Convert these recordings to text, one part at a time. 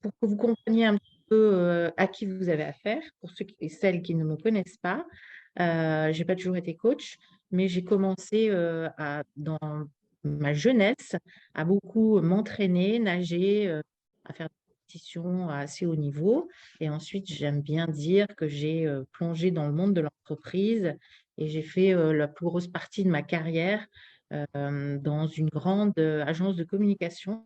pour que vous compreniez un petit peu, à qui vous avez affaire, pour ceux et celles qui ne me connaissent pas, j'ai pas toujours été coach, mais j'ai commencé, dans ma jeunesse, à beaucoup m'entraîner, nager, à faire des compétitions à assez haut niveau et ensuite j'aime bien dire que j'ai, plongé dans le monde de l'entreprise et j'ai fait, la plus grosse partie de ma carrière, dans une grande, agence de communication,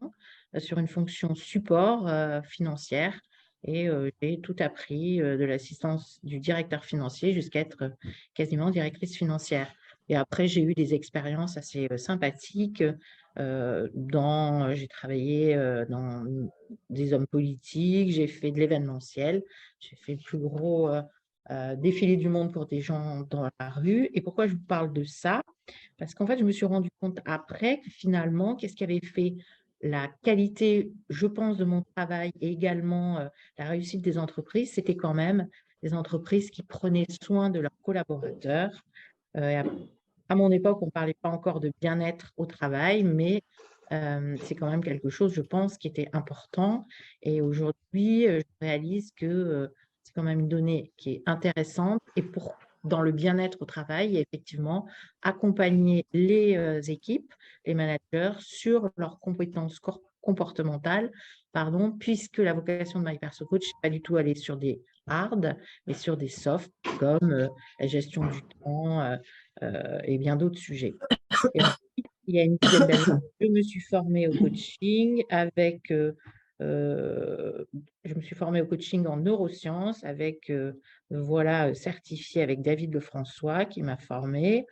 sur une fonction support, financière et j'ai tout appris, de l'assistance du directeur financier jusqu'à être, quasiment directrice financière et après j'ai eu des expériences assez, sympathiques, j'ai travaillé, dans des hommes politiques, j'ai fait de l'événementiel, j'ai fait le plus gros, défilé du monde pour des gens dans la rue et pourquoi je vous parle de ça? Parce qu'en fait, je me suis rendu compte après que finalement, qu'est-ce qui avait fait la qualité, je pense, de mon travail et également, la réussite des entreprises, c'était quand même des entreprises qui prenaient soin de leurs collaborateurs. Et à mon époque, on ne parlait pas encore de bien-être au travail, mais c'est quand même quelque chose, je pense, qui était important et aujourd'hui, je réalise que, c'est quand même une donnée qui est intéressante et pour dans le bien-être au travail, effectivement, accompagner les, équipes, les managers sur leurs compétences comportementales, pardon, puisque la vocation de My Perso Coach, c'est pas du tout aller sur des hard, mais sur des soft comme, la gestion du temps, et bien d'autres sujets. Et ensuite, il y a une dizaine d'années, je me suis formée au coaching avec, je me suis formée au coaching en neurosciences avec, me voilà, certifiée avec David Lefrançois qui m'a formée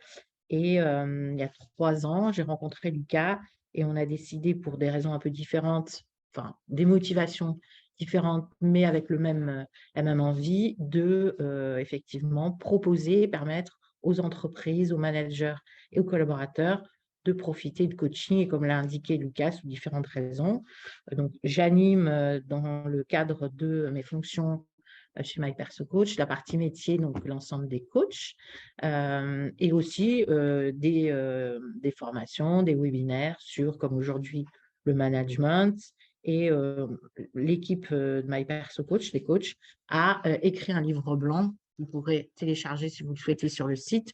et il y a 3 ans, j'ai rencontré Lucas et on a décidé pour des raisons un peu différentes, enfin des motivations différentes, mais avec la même envie de, effectivement proposer, permettre aux entreprises, aux managers et aux collaborateurs de profiter de coaching et comme l'a indiqué Lucas, sous différentes raisons. Donc j'anime, dans le cadre de mes fonctions, chez My Perso Coach, la partie métier, donc l'ensemble des coachs. Et aussi, des formations, des webinaires sur, comme aujourd'hui, le management et l'équipe, de My Perso Coach, les coachs, a, écrit un livre blanc que vous pourrez télécharger si vous le souhaitez sur le site,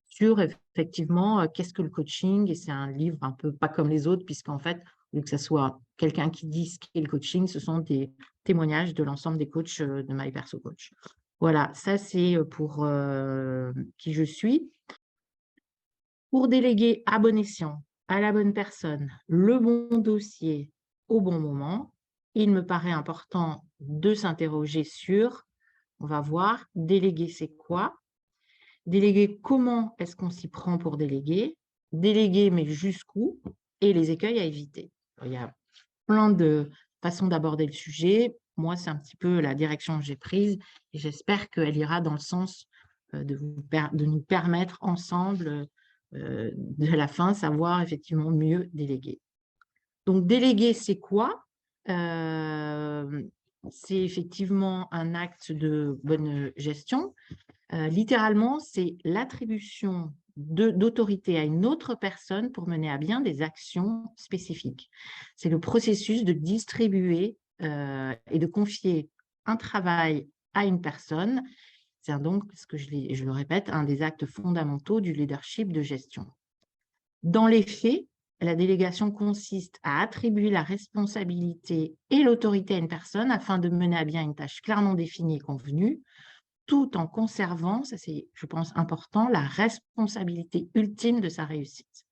sur effectivement, qu'est-ce que le coaching et c'est un livre un peu pas comme les autres puisqu'en fait, au lieu que ça soit quelqu'un qui dit ce qu'est le coaching, ce sont des témoignages de l'ensemble des coachs, de My Perso Coach. Voilà, ça c'est, pour, qui je suis. Pour déléguer à bon escient, à la bonne personne, le bon dossier au bon moment, il me paraît important de s'interroger sur, on va voir, déléguer c'est quoi? Déléguer, comment est-ce qu'on s'y prend pour déléguer? Déléguer, mais jusqu'où? Et les écueils à éviter. Il y a plein de façons d'aborder le sujet. Moi, c'est un petit peu la direction que j'ai prise et j'espère qu'elle ira dans le sens, de nous permettre ensemble, de la fin, savoir effectivement mieux déléguer. Donc déléguer, c'est quoi? Hem, c'est effectivement un acte de bonne gestion. Littéralement, c'est l'attribution d'autorité à une autre personne pour mener à bien des actions spécifiques. C'est le processus de distribuer, et de confier un travail à une personne. C'est donc, ce que je le répète, un des actes fondamentaux du leadership de gestion. Dans les faits, la délégation consiste à attribuer la responsabilité et l'autorité à une personne afin de mener à bien une tâche clairement définie et convenue, tout en conservant, ça c'est, je pense, important, la responsabilité ultime de sa réussite.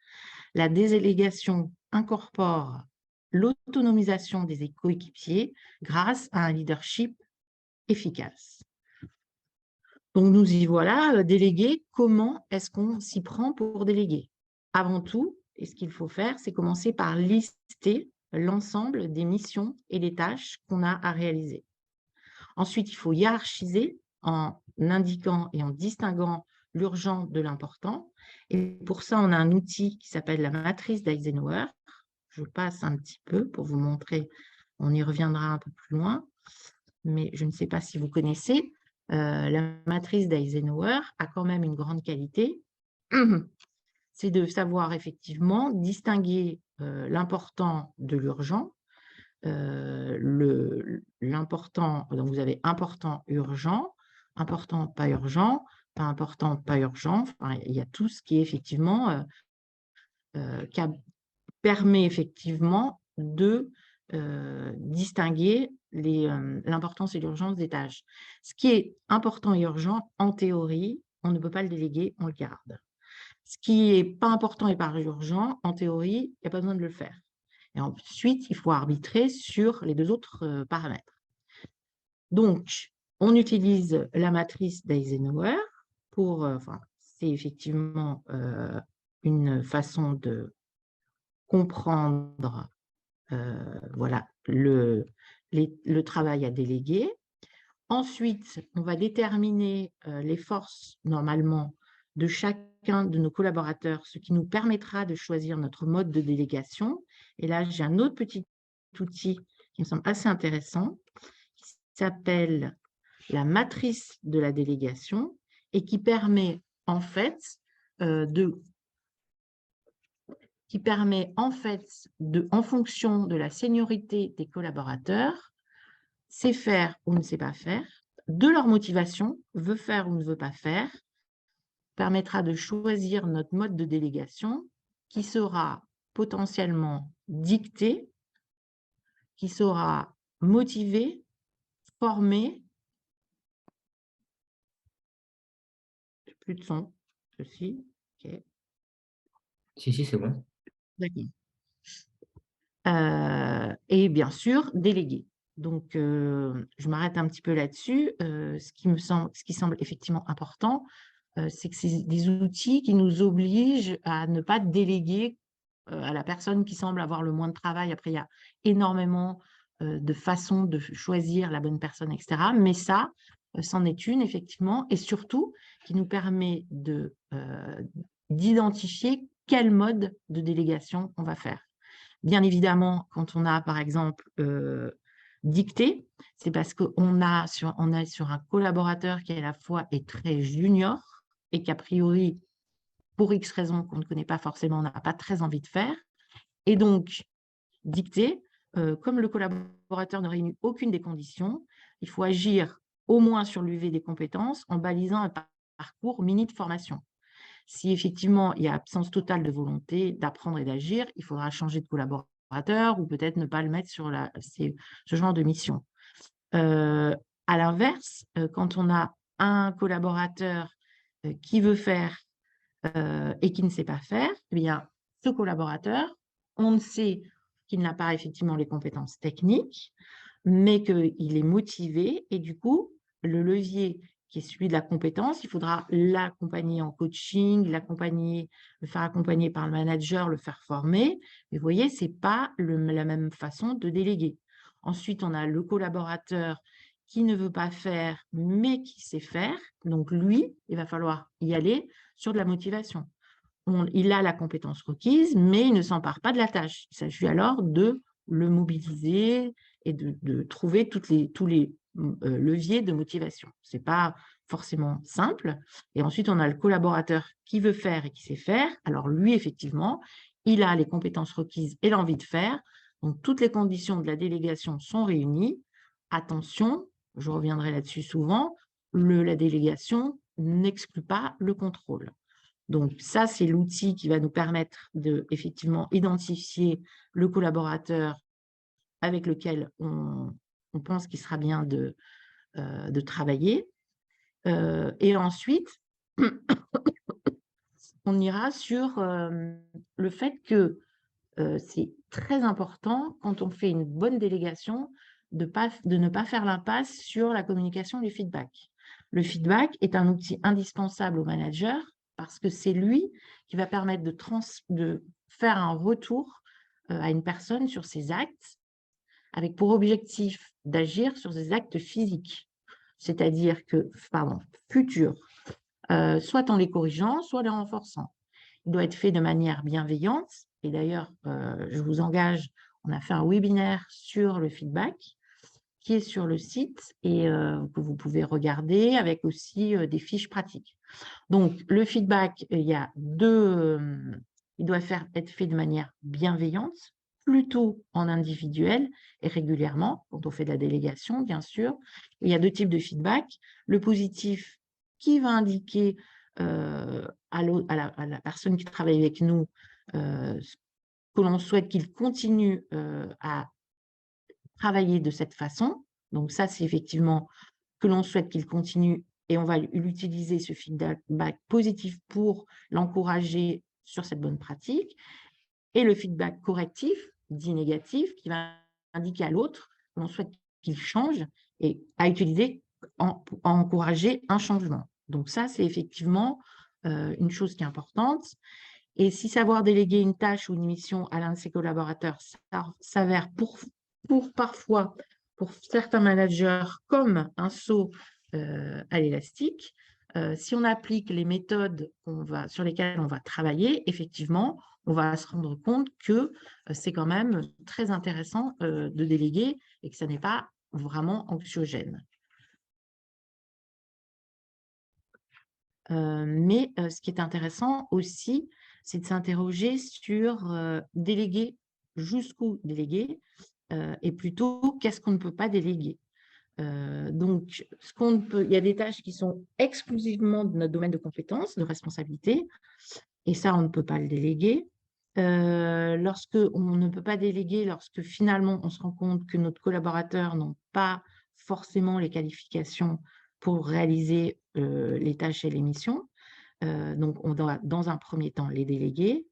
La délégation incorpore l'autonomisation des coéquipiers grâce à un leadership efficace. Donc nous y voilà, déléguer, comment est-ce qu'on s'y prend pour déléguer? Avant tout, et ce qu'il faut faire, c'est commencer par lister l'ensemble des missions et des tâches qu'on a à réaliser. Ensuite, il faut hiérarchiser en indiquant et en distinguant l'urgent de l'important. Et pour ça, on a un outil qui s'appelle la matrice d'Eisenhower. Je passe un petit peu pour vous montrer, on y reviendra un peu plus loin, mais je ne sais pas si vous connaissez. La matrice d'Eisenhower a quand même une grande qualité, c'est de savoir effectivement distinguer l'important de l'urgent, l'important, donc vous avez important, urgent, important, pas urgent, pas important, pas urgent. Enfin, il y a tout ce qui est effectivement qui permet effectivement de distinguer l'importance et l'urgence des tâches. Ce qui est important et urgent, en théorie, on ne peut pas le déléguer, on le garde. Ce qui n'est pas important et pas urgent, en théorie, il n'y a pas besoin de le faire. Et ensuite, il faut arbitrer sur les deux autres paramètres. Donc, on utilise la matrice d'Eisenhower pour, c'est effectivement une façon de comprendre voilà, le travail à déléguer. Ensuite, on va déterminer les forces, normalement, de chacun de nos collaborateurs, ce qui nous permettra de choisir notre mode de délégation. Et là, j'ai un autre petit outil qui me semble assez intéressant, qui s'appelle la matrice de la délégation et qui permet en fait en fonction de la seniorité des collaborateurs, sait faire ou ne sait pas faire, de leur motivation, veut faire ou ne veut pas faire, permettra de choisir notre mode de délégation qui sera potentiellement dicté, qui sera motivé, formé. Plus de son, ceci. Ok. Si, c'est bon. D'accord. Et bien sûr, déléguer. Donc, je m'arrête un petit peu là-dessus. Ce qui semble effectivement important, c'est que c'est des outils qui nous obligent à ne pas déléguer à la personne qui semble avoir le moins de travail. Après, il y a énormément de façons de choisir la bonne personne, etc. Mais ça, c'en est une, effectivement, et surtout qui nous permet d'identifier quel mode de délégation on va faire. Bien évidemment, quand on a, par exemple, dicté, c'est parce qu'on est sur un collaborateur qui, à la fois, est très junior et qu'a priori, pour X raisons qu'on ne connaît pas forcément, on n'a pas très envie de faire. Et donc, dicter, comme le collaborateur ne réunit aucune des conditions, il faut agir au moins sur l'UV des compétences en balisant un parcours mini de formation. Si effectivement, il y a absence totale de volonté d'apprendre et d'agir, il faudra changer de collaborateur ou peut-être ne pas le mettre sur ce genre de mission. À l'inverse, quand on a un collaborateur qui veut faire et qui ne sait pas faire, eh bien, ce collaborateur, on ne sait qu'il n'a pas effectivement les compétences techniques, mais qu'il est motivé et du coup, le levier qui est celui de la compétence, il faudra l'accompagner en coaching, le faire accompagner par le manager, le faire former. Mais vous voyez, ce n'est pas la même façon de déléguer. Ensuite, on a le collaborateur qui ne veut pas faire, mais qui sait faire. Donc, lui, il va falloir y aller sur de la motivation. Il a la compétence requise, mais il ne s'empare pas de la tâche. Il s'agit alors de le mobiliser et de trouver tous les leviers de motivation. Ce n'est pas forcément simple. Et ensuite, on a le collaborateur qui veut faire et qui sait faire. Alors lui, effectivement, il a les compétences requises et l'envie de faire. Donc, toutes les conditions de la délégation sont réunies. Attention, je reviendrai là-dessus souvent, la délégation n'exclut pas le contrôle. Donc, ça, c'est l'outil qui va nous permettre de, effectivement, identifier le collaborateur avec lequel on pense qu'il sera bien de travailler. Et ensuite, on ira sur le fait que c'est très important, quand on fait une bonne délégation, de ne pas faire l'impasse sur la communication du feedback. Le feedback est un outil indispensable au manager parce que c'est lui qui va permettre de faire un retour à une personne sur ses actes, avec pour objectif d'agir sur ses actes physiques, c'est-à-dire que, futurs, soit en les corrigeant, soit en les renforçant. Il doit être fait de manière bienveillante. Et d'ailleurs, je vous engage, on a fait un webinaire sur le feedback qui est sur le site et que vous pouvez regarder avec aussi des fiches pratiques. Donc, le feedback, il doit être fait de manière bienveillante. plutôt en individuel et régulièrement, quand on fait de la délégation, bien sûr. Il y a 2 types de feedback. Le positif qui va indiquer à la personne qui travaille avec nous que l'on souhaite qu'il continue à travailler de cette façon. Donc ça, c'est effectivement que l'on souhaite qu'il continue et on va l'utiliser, ce feedback positif, pour l'encourager sur cette bonne pratique. Et le feedback correctif, dit négatif, qui va indiquer à l'autre que l'on souhaite qu'il change et à utiliser pour encourager un changement. Donc ça, c'est effectivement une chose qui est importante. Et si savoir déléguer une tâche ou une mission à l'un de ses collaborateurs s'avère parfois, pour certains managers, comme un saut à l'élastique, si on applique les méthodes sur lesquelles on va travailler, effectivement, on va se rendre compte que c'est quand même très intéressant de déléguer et que ça n'est pas vraiment anxiogène. Mais ce qui est intéressant aussi, c'est de s'interroger sur déléguer, jusqu'où déléguer, et plutôt qu'est-ce qu'on ne peut pas déléguer. Donc, il y a des tâches qui sont exclusivement de notre domaine de compétences, de responsabilité, et ça, on ne peut pas le déléguer. Lorsque on ne peut pas déléguer, lorsque finalement on se rend compte que nos collaborateurs n'ont pas forcément les qualifications pour réaliser les tâches et les missions. Donc, on doit, dans un premier temps, les déléguer.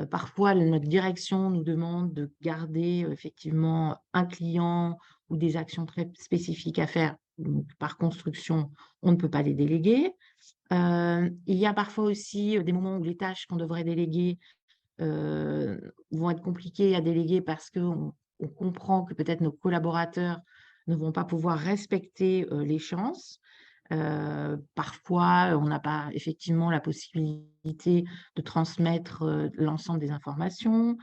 Parfois, notre direction nous demande de garder effectivement un client ou des actions très spécifiques à faire. Donc, par construction, on ne peut pas les déléguer. Il y a parfois aussi des moments où les tâches qu'on devrait déléguer vont être compliquées à déléguer parce qu'on comprend que peut-être nos collaborateurs ne vont pas pouvoir respecter l'échéance. Parfois, on n'a pas effectivement la possibilité de transmettre l'ensemble des informations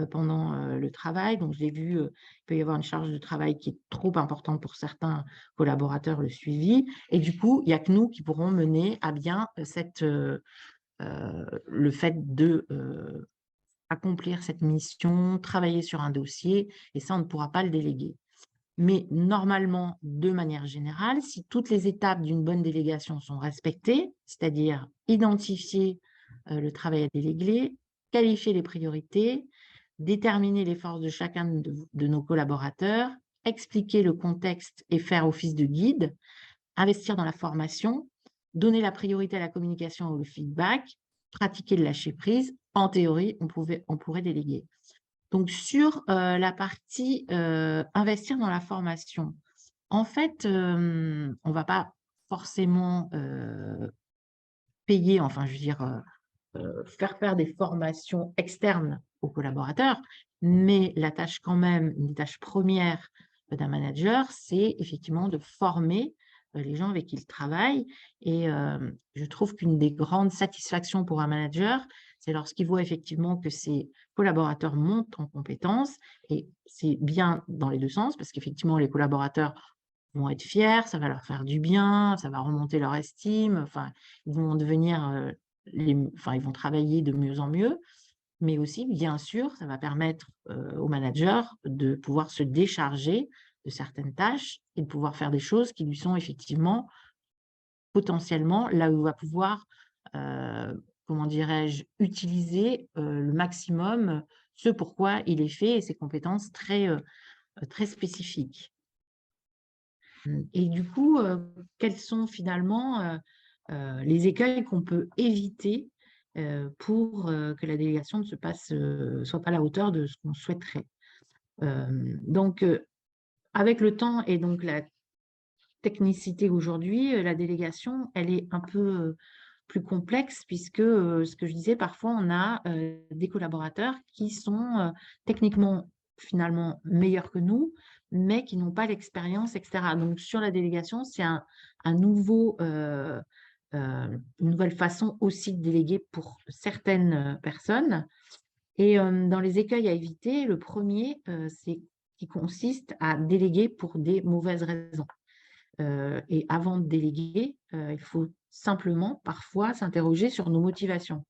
pendant le travail. Donc, je l'ai vu, il peut y avoir une charge de travail qui est trop importante pour certains collaborateurs, le suivi. Et du coup, il n'y a que nous qui pourrons mener à bien le fait de accomplir cette mission, travailler sur un dossier, et ça, on ne pourra pas le déléguer. Mais normalement, de manière générale, si toutes les étapes d'une bonne délégation sont respectées, c'est-à-dire identifier le travail à déléguer, qualifier les priorités, déterminer les forces de chacun de nos collaborateurs, expliquer le contexte et faire office de guide, investir dans la formation, donner la priorité à la communication ou au feedback, pratiquer le lâcher-prise, en théorie, on pourrait déléguer. Donc, sur la partie investir dans la formation, en fait, on ne va pas forcément payer, enfin, je veux dire, faire des formations externes aux collaborateurs, mais la tâche quand même, une des tâches premières d'un manager, c'est effectivement de former les gens avec qui il travaille. Et je trouve qu'une des grandes satisfactions pour un manager, c'est lorsqu'il voit effectivement que ses collaborateurs montent en compétences, et c'est bien dans les deux sens, parce qu'effectivement, les collaborateurs vont être fiers, ça va leur faire du bien, ça va remonter leur estime, enfin, ils vont devenir ils vont travailler de mieux en mieux, mais aussi, bien sûr, ça va permettre au manager de pouvoir se décharger de certaines tâches et de pouvoir faire des choses qui lui sont effectivement, potentiellement, là où il va pouvoir, comment dirais-je, utiliser le maximum ce pourquoi il est fait et ses compétences très spécifiques. Et du coup, quels sont finalement les écueils qu'on peut éviter pour que la délégation ne soit pas à la hauteur de ce qu'on souhaiterait. Donc, avec le temps et donc la technicité aujourd'hui, la délégation, elle est un peu plus complexe puisque, ce que je disais, parfois on a des collaborateurs qui sont techniquement finalement meilleurs que nous, mais qui n'ont pas l'expérience, etc. Donc, sur la délégation, c'est une nouvelle façon aussi de déléguer pour certaines personnes. Et dans les écueils à éviter, le premier, c'est qui consiste à déléguer pour des mauvaises raisons. Et avant de déléguer, il faut simplement parfois s'interroger sur nos motivations.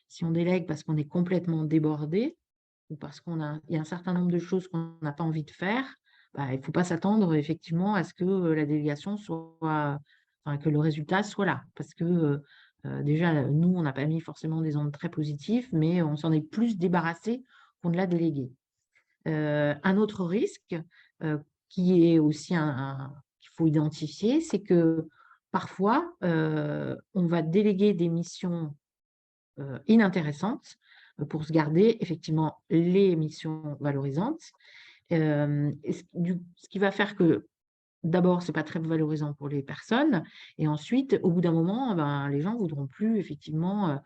Si on délègue parce qu'on est complètement débordé, ou parce il y a un certain nombre de choses qu'on n'a pas envie de faire, bah, il ne faut pas s'attendre effectivement à ce que la délégation soit, enfin, que le résultat soit là. Parce que déjà, nous, on n'a pas mis forcément des ondes très positives, mais on s'en est plus débarrassé qu'on ne l'a délégué. Un autre risque qui est aussi qu'il faut identifier, c'est que parfois, on va déléguer des missions inintéressantes pour se garder effectivement les missions valorisantes. Et ce qui va faire que d'abord, c'est pas très valorisant pour les personnes et ensuite, au bout d'un moment, ben, les gens voudront plus effectivement,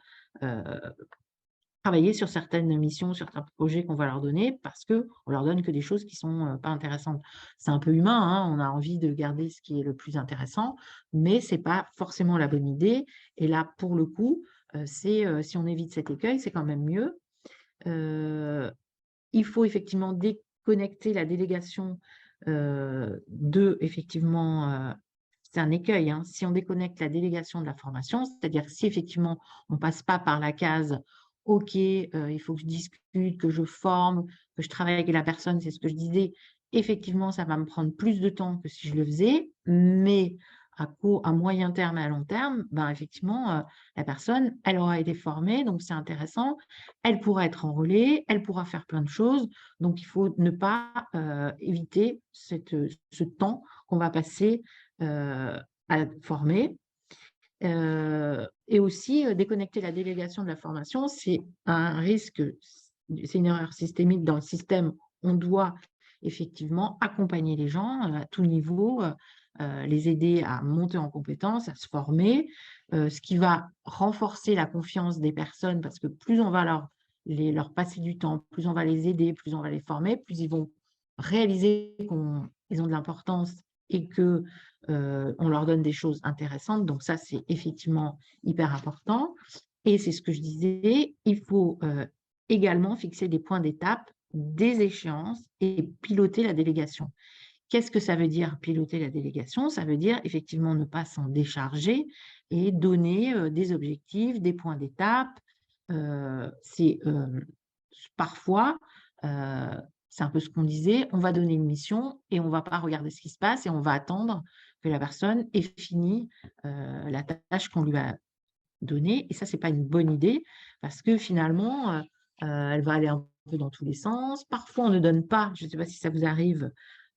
travailler sur certaines missions, certains projets qu'on va leur donner parce qu'on leur donne que des choses qui sont, pas intéressantes. C'est un peu humain, hein, on a envie de garder ce qui est le plus intéressant, mais c'est pas forcément la bonne idée et là, pour le coup, si on évite cet écueil, c'est quand même mieux. Heu, il faut effectivement déconnecter la délégation, de effectivement, c'est un écueil, hein, si on déconnecte la délégation de la formation, c'est-à-dire si effectivement on passe pas par la case: «OK, il faut que je discute, que je forme, que je travaille avec la personne», c'est ce que je disais. Effectivement, ça va me prendre plus de temps que si je le faisais, mais à moyen terme et à long terme, ben, effectivement, la personne, elle aura été formée, donc c'est intéressant. Elle pourra être en relais, elle pourra faire plein de choses, donc il faut ne pas, éviter ce temps qu'on va passer, à former. Et aussi, déconnecter la délégation de la formation, c'est un risque, c'est une erreur systémique dans le système. On doit effectivement accompagner les gens, à tout niveau, les aider à monter en compétences, à se former, ce qui va renforcer la confiance des personnes parce que plus on va leur passer du temps, plus on va les aider, plus on va les former, plus ils vont réaliser qu'ils ont de l'importance et que on leur donne des choses intéressantes, donc ça, c'est effectivement hyper important et c'est ce que je disais, il faut, également fixer des points d'étape, des échéances et piloter la délégation. Qu'est-ce que ça veut dire piloter la délégation? Ça veut dire effectivement ne pas s'en décharger et donner, des objectifs, des points d'étape. C'est, parfois, heu, c'est un peu ce qu'on disait, on va donner une mission et on ne va pas regarder ce qui se passe et on va attendre que la personne ait fini, la tâche qu'on lui a donnée et ça, c'est pas une bonne idée parce que finalement, elle va aller un peu dans tous les sens. Parfois, on ne donne pas, je ne sais pas si ça vous arrive,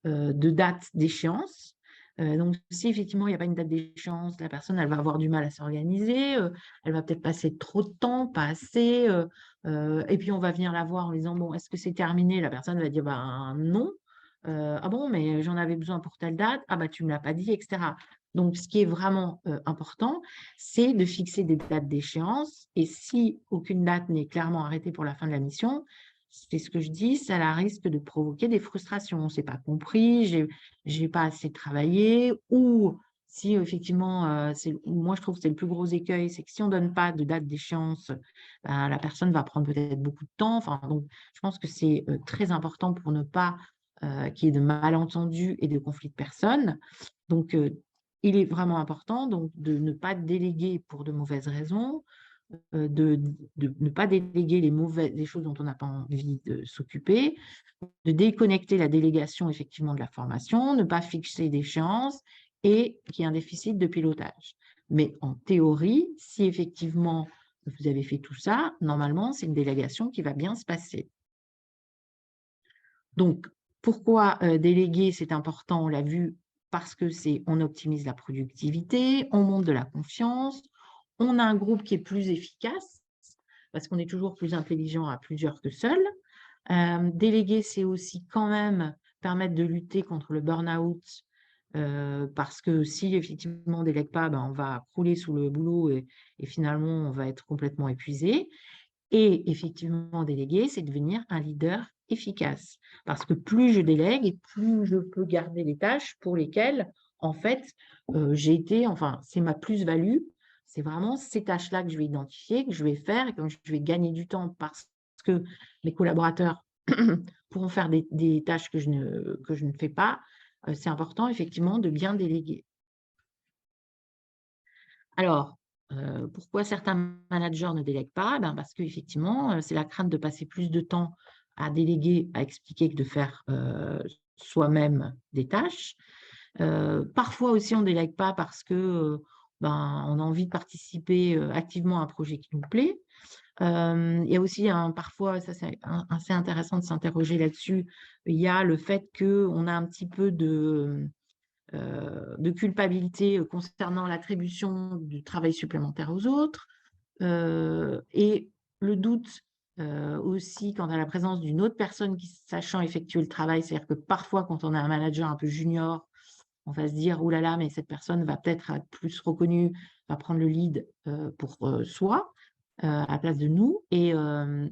de date d'échéance. Donc si effectivement il n'y a pas une date d'échéance, la personne, elle va avoir du mal à s'organiser, elle va peut-être passer trop de temps, pas assez, et puis on va venir la voir en lui disant: «Bon, est-ce que c'est terminé?» La personne va dire: «Ben, non». «Ah bon, mais j'en avais besoin pour telle date». «Ah bah, tu me l'as pas dit» et cetera. Donc ce qui est vraiment, important, c'est de fixer des dates d'échéance et si aucune date n'est clairement arrêtée pour la fin de la mission, c'est ce que je dis, ça risque de provoquer des frustrations. «C'est pas compris, j'ai pas assez travaillé» ou si effectivement, moi je trouve que c'est le plus gros écueil, c'est que si on donne pas de date d'échéance, ben, la personne va prendre peut-être beaucoup de temps. Enfin donc je pense que c'est, très important pour ne pas, qu'il y ait de malentendus et de conflits de personnes. Donc il est vraiment important donc de ne pas déléguer pour de mauvaises raisons, de ne pas déléguer les choses dont on n'a pas envie de s'occuper, de déconnecter la délégation effectivement de la formation, ne pas fixer d'échéance et qu'il y ait un déficit de pilotage. Mais en théorie, si effectivement vous avez fait tout ça, normalement, c'est une délégation qui va bien se passer. Donc, pourquoi, déléguer, c'est important? On l'a vu, parce que on optimise la productivité, on monte de la confiance, on a un groupe qui est plus efficace, parce qu'on est toujours plus intelligent à plusieurs que seul. Déléguer, c'est aussi quand même permettre de lutter contre le burn-out, parce que si effectivement on délègue pas, ben, on va crouler sous le boulot et finalement on va être complètement épuisé. Et effectivement, déléguer, c'est devenir un leader efficace. Parce que plus je délègue et plus je peux garder les tâches pour lesquelles, en fait, enfin, c'est ma plus-value. C'est vraiment ces tâches-là que je vais identifier, que je vais faire et que je vais gagner du temps parce que mes collaborateurs pourront faire des tâches que je ne fais pas. C'est important, effectivement, de bien déléguer. Alors, pourquoi certains managers ne délèguent pas? Ben, parce qu'effectivement, c'est la crainte de passer plus de temps à déléguer, à expliquer que de faire soi-même des tâches. Parfois aussi, on ne délègue pas parce que on a envie de participer activement à un projet qui nous plaît. Il y a aussi parfois, ça c'est assez intéressant de s'interroger là-dessus, il y a le fait qu'on a un petit peu de culpabilité concernant l'attribution du travail supplémentaire aux autres, et le doute aussi quant à la présence d'une autre personne qui sachant effectuer le travail. C'est-à-dire que parfois, quand on a un manager un peu junior, on va se dire: «Ouh là là, mais cette personne va peut-être être plus reconnue, va prendre le lead pour soi, à la place de nous». Et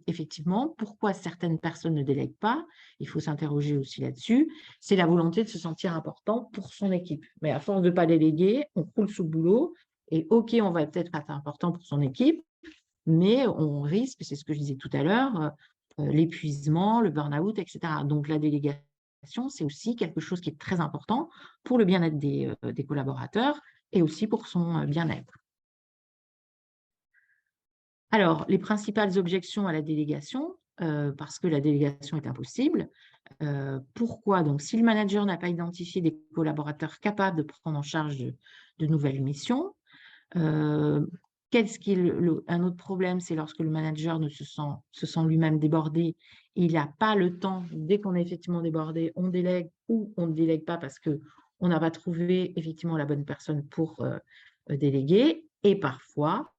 effectivement, pourquoi certaines personnes ne délèguent pas? Il faut s'interroger aussi là-dessus. C'est la volonté de se sentir important pour son équipe. Mais à force de ne pas déléguer, on croule sous le boulot et OK, on va peut-être être important pour son équipe, mais on risque, c'est ce que je disais tout à l'heure, l'épuisement, le burn-out, et cetera. Donc la délégation, c'est aussi quelque chose qui est très important pour le bien-être des collaborateurs et aussi pour son bien-être. Alors, les principales objections à la délégation, parce que la délégation est impossible. Pourquoi? Donc, si le manager n'a pas identifié des collaborateurs capables de prendre en charge de nouvelles missions. Qu'est-ce qui est un autre problème? C'est lorsque le manager se sent lui-même débordé, et il n'a pas le temps, dès qu'on est effectivement débordé, on délègue ou on ne délègue pas parce qu'on n'a pas trouvé effectivement la bonne personne pour déléguer. Et parfois,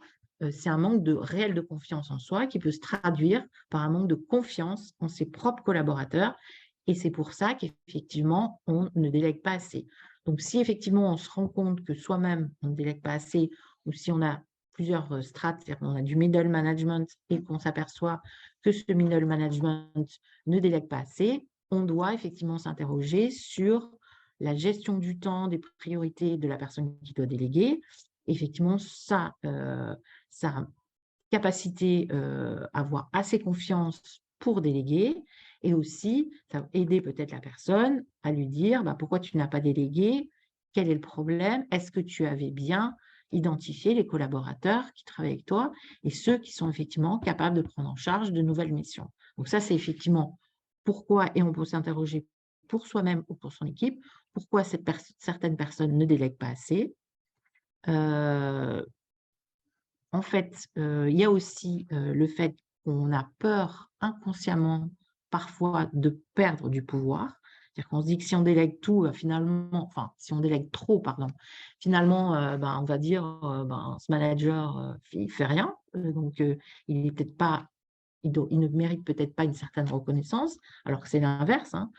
c'est un manque réel de confiance en soi qui peut se traduire par un manque de confiance en ses propres collaborateurs. Et c'est pour ça qu'effectivement, on ne délègue pas assez. Donc, si effectivement on se rend compte que soi-même, on ne délègue pas assez, ou si on a plusieurs strates, c'est-à-dire qu'on a du middle management et qu'on s'aperçoit que ce middle management ne délègue pas assez, on doit effectivement s'interroger sur la gestion du temps, des priorités de la personne qui doit déléguer. Effectivement, sa capacité à avoir assez confiance pour déléguer, et aussi ça va aider peut-être la personne à lui dire: «Pourquoi tu n'as pas délégué? Quel est le problème? Est-ce que tu avais bien identifié les collaborateurs qui travaillent avec toi et ceux qui sont effectivement capables de prendre en charge de nouvelles missions?» Donc ça, c'est effectivement pourquoi, et on peut s'interroger pour soi-même ou pour son équipe, pourquoi certaines personnes ne délèguent pas assez. En fait, il y a aussi le fait qu'on a peur inconsciemment, parfois, de perdre du pouvoir. C'est-à-dire qu'on se dit que si on délègue tout, finalement, enfin, si on délègue trop, pardon, finalement, on va dire, ce manager, il fait rien, donc il est peut-être pas, il ne mérite peut-être pas une certaine reconnaissance, alors que c'est l'inverse, hein.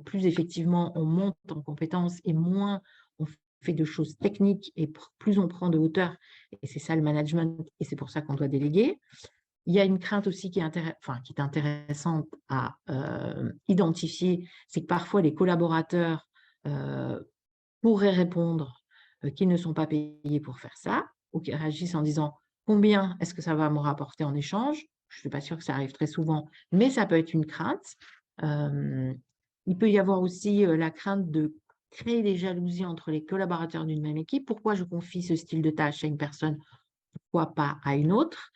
Plus effectivement on monte en compétences et moins on fait de choses techniques, et plus on prend de hauteur, et c'est ça le management, et c'est pour ça qu'on doit déléguer. Il y a une crainte aussi qui est intéressante à identifier, c'est que parfois les collaborateurs pourraient répondre qu'ils ne sont pas payés pour faire ça, ou qu'ils réagissent en disant: «Combien est-ce que ça va me rapporter en échange?» Je ne suis pas sûre que ça arrive très souvent, mais ça peut être une crainte. Il peut y avoir aussi la crainte de créer des jalousies entre les collaborateurs d'une même équipe. Pourquoi je confie ce style de tâche à une personne? Pourquoi pas à une autre?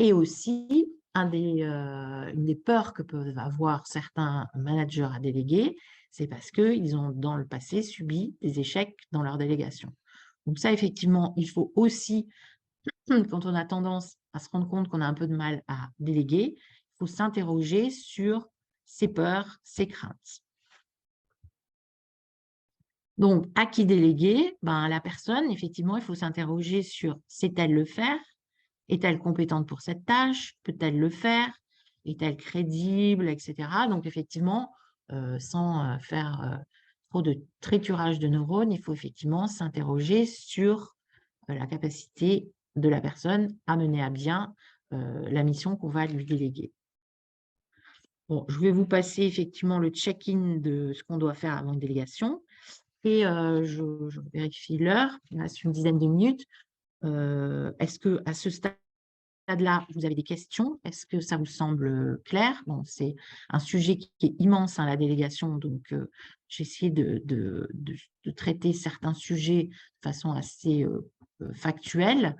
Et aussi, une des peurs que peuvent avoir certains managers à déléguer, c'est parce qu'ils ont, dans le passé, subi des échecs dans leur délégation. Donc ça, effectivement, il faut aussi, quand on a tendance à se rendre compte qu'on a un peu de mal à déléguer, il faut s'interroger sur ses peurs, ses craintes. Donc, à qui déléguer? La personne, effectivement, il faut s'interroger sur: sait-elle le faire? Est-elle compétente pour cette tâche? Peut-elle le faire? Est-elle crédible? Et cetera. Donc effectivement, sans faire trop de triturage de neurones, il faut effectivement s'interroger sur la capacité de la personne à mener à bien la mission qu'on va lui déléguer. Bon, je vais vous passer effectivement le check-in de ce qu'on doit faire avant une délégation, et je vérifie l'heure, il reste une dizaine de minutes. Est-ce qu'à ce stade-là, vous avez des questions? Est-ce que ça vous semble clair? Bon, c'est un sujet qui est immense, hein, la délégation, donc j'ai essayé de traiter certains sujets de façon assez factuelle.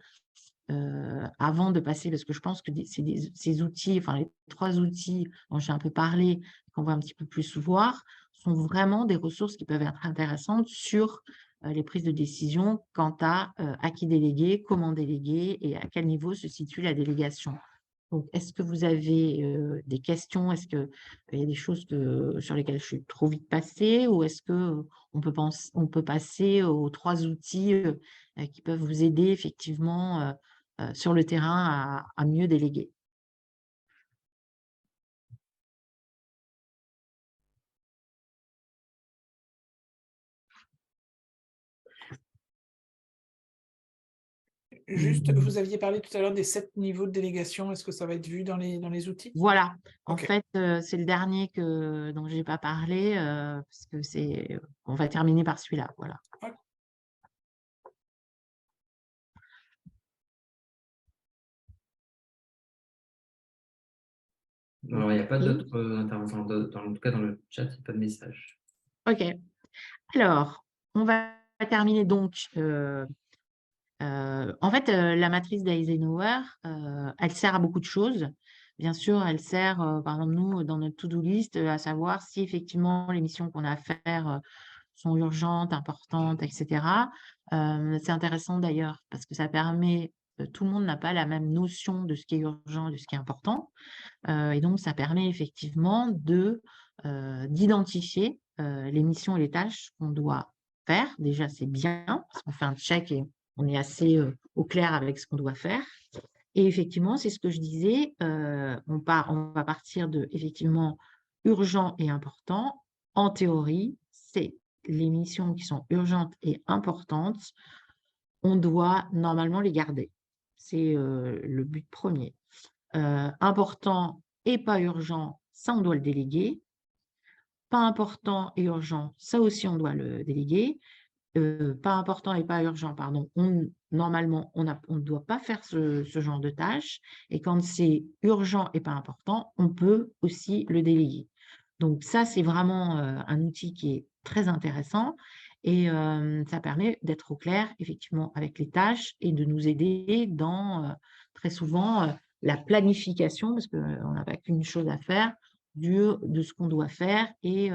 avant de passer, parce que je pense que ces outils, enfin les 3 outils dont j'ai un peu parlé, qu'on va un petit peu plus voir, sont vraiment des ressources qui peuvent être intéressantes sur les prises de décision quant à qui déléguer, comment déléguer et à quel niveau se situe la délégation. Donc, est-ce que vous avez des questions? Est-ce qu'il y a des choses sur lesquelles je suis trop vite passée, ou est-ce que on peut passer aux 3 outils qui peuvent vous aider effectivement sur le terrain à mieux déléguer? Juste, vous aviez parlé tout à l'heure des 7 niveaux de délégation. Est-ce que ça va être vu dans les outils? Voilà, en OK. fait, c'est le dernier dont je n'ai pas parlé, parce que on va terminer par celui-là, voilà. Ouais. Alors, il n'y a pas OK. d'autres interventions, en tout cas dans le chat, il n'y a pas de message. OK. Alors, on va terminer donc, en fait, la matrice d'Eisenhower, elle sert à beaucoup de choses. Bien sûr, elle sert, par exemple, nous, dans notre to-do list, à savoir si effectivement les missions qu'on a à faire, sont urgentes, importantes, et cetera. C'est intéressant d'ailleurs parce que ça permet tout le monde n'a pas la même notion de ce qui est urgent et de ce qui est important. Et donc ça permet effectivement d'identifier, les missions et les tâches qu'on doit faire. Déjà, c'est bien parce qu'on fait un check et on est assez, au clair avec ce qu'on doit faire. Et effectivement, c'est ce que je disais, on va partir de effectivement urgent et important. En théorie, c'est les missions qui sont urgentes et importantes, on doit normalement les garder. C'est, le but premier. Important et pas urgent, ça, on doit le déléguer. Pas important et urgent, ça aussi, on doit le déléguer. Pas important et pas urgent, pardon, normalement, on ne doit pas faire ce genre de tâches, et quand c'est urgent et pas important, on peut aussi le déléguer. Donc ça, c'est vraiment, un outil qui est très intéressant, et ça permet d'être au clair effectivement avec les tâches et de nous aider dans, très souvent, la planification, parce qu'on n'a pas qu'une chose à faire, de ce qu'on doit faire, et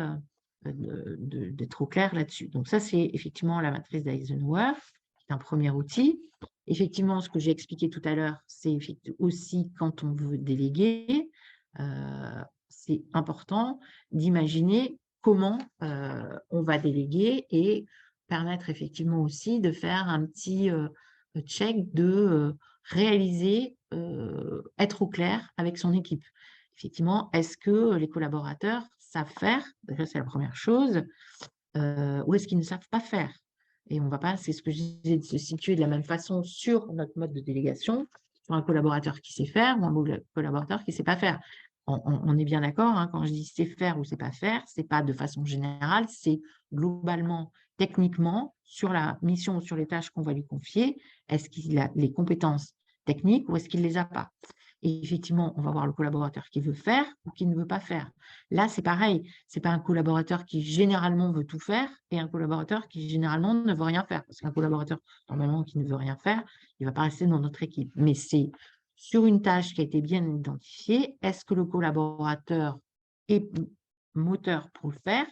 d'être au clair là-dessus. Donc ça, c'est effectivement la matrice d'Eisenhower, qui est un premier outil. Effectivement, ce que j'ai expliqué tout à l'heure, c'est aussi quand on veut déléguer, c'est important d'imaginer comment on va déléguer, et permettre effectivement aussi de faire un petit check de réaliser, être au clair avec son équipe. Effectivement, est-ce que les collaborateurs savent faire? Déjà, c'est la première chose, ou est-ce qu'ils ne savent pas faire? Et on va pas, c'est ce que je disais, de se situer de la même façon sur notre mode de délégation, sur un collaborateur qui sait faire ou un collaborateur qui ne sait pas faire. On est bien d'accord, hein, quand je dis sait faire ou sait pas faire, c'est pas de façon générale, c'est globalement, techniquement, sur la mission ou sur les tâches qu'on va lui confier, est-ce qu'il a les compétences techniques ou est-ce qu'il les a pas? Et effectivement, on va voir le collaborateur qui veut faire ou qui ne veut pas faire. Là, c'est pareil, c'est pas un collaborateur qui généralement veut tout faire et un collaborateur qui généralement ne veut rien faire. Parce qu'un collaborateur, normalement, qui ne veut rien faire, il ne va pas rester dans notre équipe. Mais c'est sur une tâche qui a été bien identifiée, est-ce que le collaborateur est moteur pour le faire,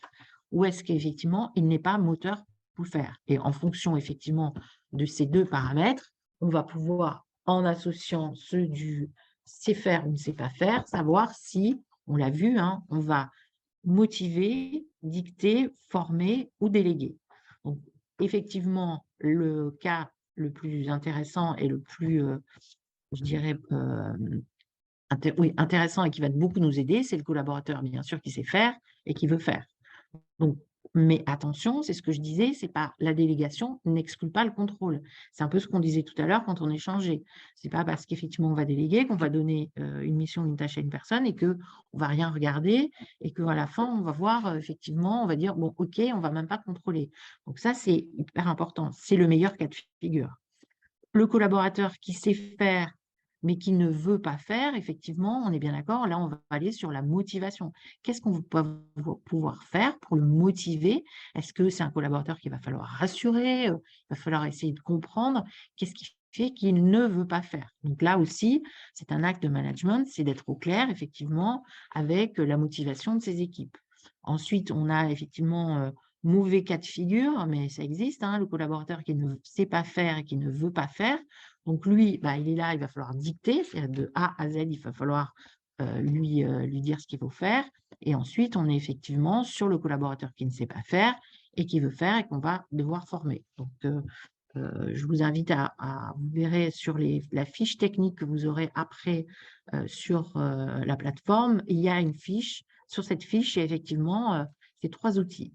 ou est-ce qu'effectivement, il n'est pas moteur pour le faire? Et en fonction, effectivement, de ces 2 paramètres, on va pouvoir, en associant ceux du sait faire ou ne sait pas faire, savoir si, on l'a vu, hein, on va motiver, dicter, former ou déléguer. Donc, effectivement, le cas le plus intéressant et le plus, je dirais, oui, intéressant et qui va beaucoup nous aider, c'est le collaborateur, bien sûr, qui sait faire et qui veut faire. Donc, mais attention, c'est ce que je disais, c'est pas la délégation n'exclut pas le contrôle. C'est un peu ce qu'on disait tout à l'heure quand on échangeait. C'est pas parce qu'effectivement on va déléguer qu'on va donner une mission, une tâche à une personne et que on va rien regarder, et qu'à la fin on va voir effectivement, on va dire bon, ok, on va même pas contrôler. Donc ça, c'est hyper important. C'est le meilleur cas de figure. Le collaborateur qui sait faire, mais qui ne veut pas faire, effectivement, on est bien d'accord, là, on va aller sur la motivation. Qu'est-ce qu'on va pouvoir faire pour le motiver? Est-ce que c'est un collaborateur qu'il va falloir rassurer? Il va falloir essayer de comprendre? Qu'est-ce qui qu'il ne veut pas faire. Donc là aussi, c'est un acte de management, c'est d'être au clair, effectivement, avec la motivation de ses équipes. Ensuite, on a effectivement mauvais cas de figure, mais ça existe, hein, le collaborateur qui ne sait pas faire et qui ne veut pas faire. Donc lui, bah, il est là, il va falloir dicter, c'est-à-dire de A à Z, il va falloir lui dire ce qu'il faut faire. Et ensuite, on est effectivement sur le collaborateur qui ne sait pas faire et qui veut faire et qu'on va devoir former. Donc, je vous invite vous verrez sur la fiche technique que vous aurez après sur la plateforme, il y a une fiche. Sur cette fiche, il y a effectivement ces 3 outils.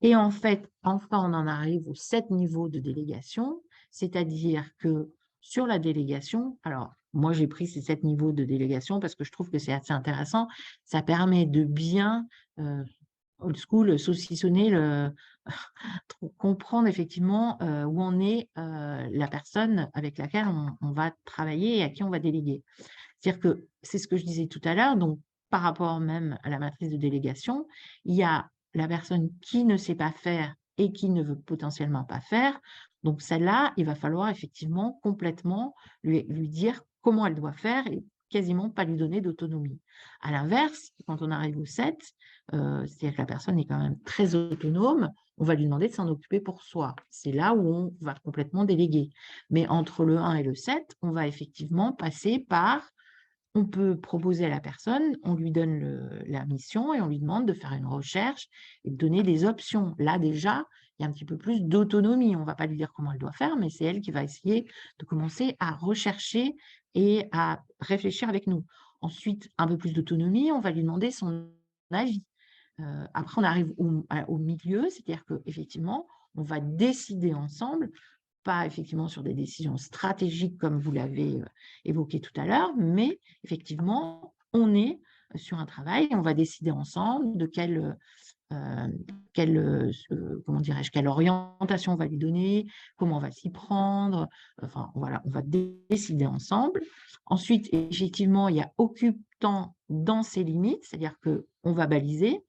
Et en fait, enfin, on en arrive aux 7 niveaux de délégation, c'est-à-dire que sur la délégation, alors moi j'ai pris ces 7 niveaux de délégation parce que je trouve que c'est assez intéressant, ça permet de bien, old school, saucissonner comprendre effectivement où en est la personne avec laquelle on va travailler et à qui on va déléguer. C'est-à-dire que c'est ce que je disais tout à l'heure, donc par rapport même à la matrice de délégation, il y a la personne qui ne sait pas faire et qui ne veut potentiellement pas faire. Donc celle-là, il va falloir effectivement complètement lui dire comment elle doit faire et quasiment pas lui donner d'autonomie. À l'inverse, quand on arrive au 7, c'est-à-dire que la personne est quand même très autonome, on va lui demander de s'en occuper pour soi. C'est là où on va complètement déléguer. Mais entre le 1 et le 7, on va effectivement passer par on peut proposer à la personne, on lui donne la mission et on lui demande de faire une recherche et de donner des options. Là, déjà, il y a un petit peu plus d'autonomie. On ne va pas lui dire comment elle doit faire, mais c'est elle qui va essayer de commencer à rechercher et à réfléchir avec nous. Ensuite, un peu plus d'autonomie, on va lui demander son avis. Après, on arrive au milieu, c'est-à-dire qu'effectivement, on va décider ensemble, pas effectivement sur des décisions stratégiques comme vous l'avez évoqué tout à l'heure, mais effectivement, on est sur un travail et on va décider ensemble de comment dirais-je, quelle orientation on va lui donner, comment on va s'y prendre. Enfin, voilà, on va décider ensemble. Ensuite, effectivement, il y a occupe-temps dans ses limites, c'est-à-dire qu'on va baliser.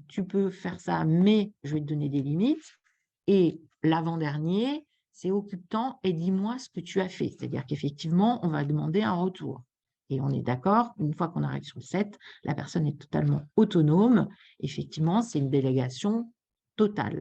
Tu peux faire ça, mais je vais te donner des limites. Et l'avant-dernier, c'est occupe-temps et dis-moi ce que tu as fait. C'est-à-dire qu'effectivement, on va demander un retour. Et on est d'accord, une fois qu'on arrive sur le 7, la personne est totalement autonome. Effectivement, c'est une délégation totale.